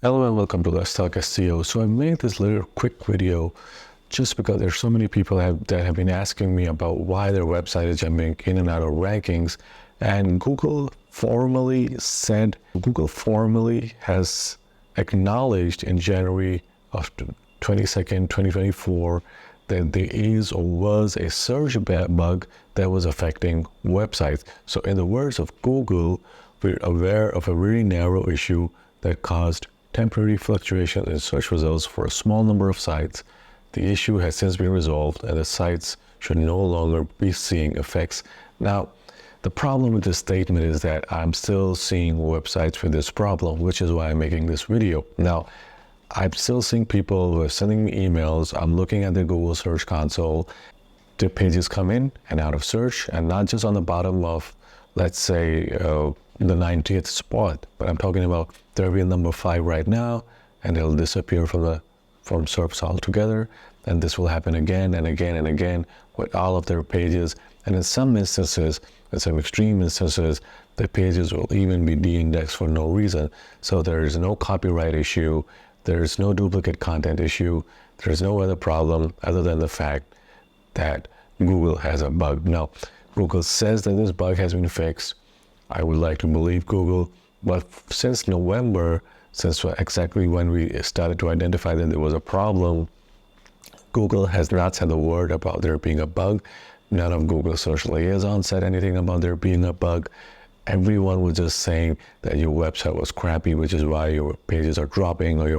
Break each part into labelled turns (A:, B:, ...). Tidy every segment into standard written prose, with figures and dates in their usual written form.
A: Hello and welcome to Let's Talk SEO. So I made this little quick video just because there's so many people that have been asking me about why their website is jumping in and out of rankings. And Google formally has acknowledged in January of 22nd, 2024 that there is or was a search bug that was affecting websites. So in the words of Google, we're aware of a very narrow issue that caused temporary fluctuations in search results for a small number of sites. The issue has since been resolved and the sites should no longer be seeing effects. Now, the problem with this statement is that I'm still seeing websites with this problem, which is why I'm making this video. Now, I'm still seeing people who are sending me emails. I'm looking at the Google Search Console. Their pages come in and out of search, and not just on the bottom of, let's say, the 90th spot, but I'm talking about they'll be number 5 right now, and they'll disappear from SERPs altogether. And this will happen again and again and again with all of their pages. And in some instances, in some extreme instances, the pages will even be de-indexed for no reason. So there is no copyright issue, there is no duplicate content issue, there is no other problem other than the fact that Google has a bug. Now, Google says that this bug has been fixed. I would like to believe Google, but since November, since exactly when we started to identify that there was a problem, Google has not said a word about there being a bug. None of Google's social liaisons said anything about there being a bug. Everyone was just saying that your website was crappy, which is why your pages are dropping, or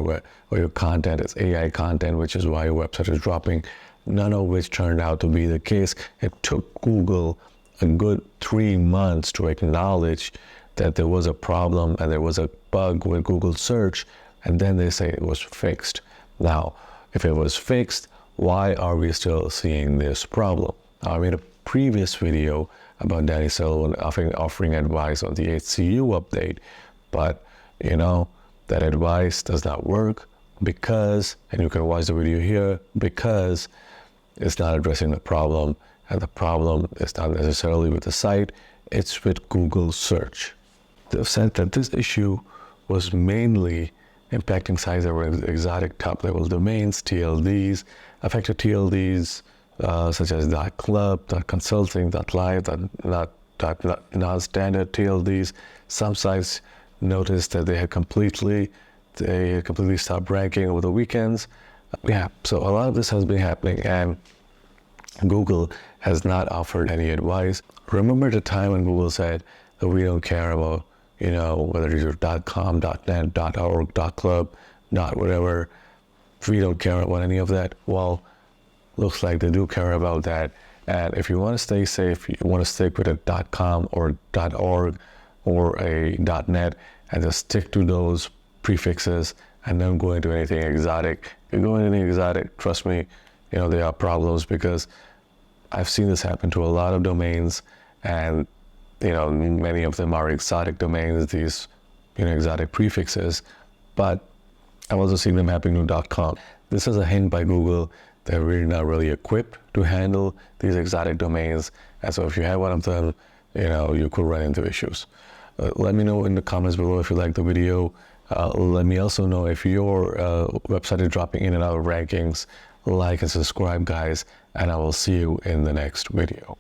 A: your content is AI content, which is why your website is dropping. None of which turned out to be the case. It took Google a good 3 months to acknowledge that there was a problem and there was a bug with Google search, and then they say it was fixed. Now, if it was fixed, why are we still seeing this problem? Now, I made a previous video about Danny Sullivan offering advice on the HCU update, but that advice does not work because, and you can watch the video here, because it's not addressing the problem. And the problem is not necessarily with the site, it's with Google search. They've said that this issue was mainly impacting sites that were exotic top-level domains, TLDs, affected TLDs such as .club, .consulting, .live, non-standard TLDs. Some sites noticed that they had completely stopped ranking over the weekends. So a lot of this has been happening, and Google has not offered any advice. Remember the time when Google said that we don't care about, whether it's your .com, .net, .org, .club, .whatever. We don't care about any of that. Well, looks like they do care about that. And if you want to stay safe, you want to stick with a .com or .org or a .net and just stick to those prefixes and don't go into anything exotic. If you go into anything exotic, trust me, there are problems, because I've seen this happen to a lot of domains, and many of them are exotic domains, these exotic prefixes, but I've also seen them happening to .com. This is a hint by Google that we're not really equipped to handle these exotic domains, and so if you have one of them, you could run into issues. Let me know in the comments below if you like the video. Let me also know if your website is dropping in and out of rankings. Like and subscribe, guys, and I will see you in the next video.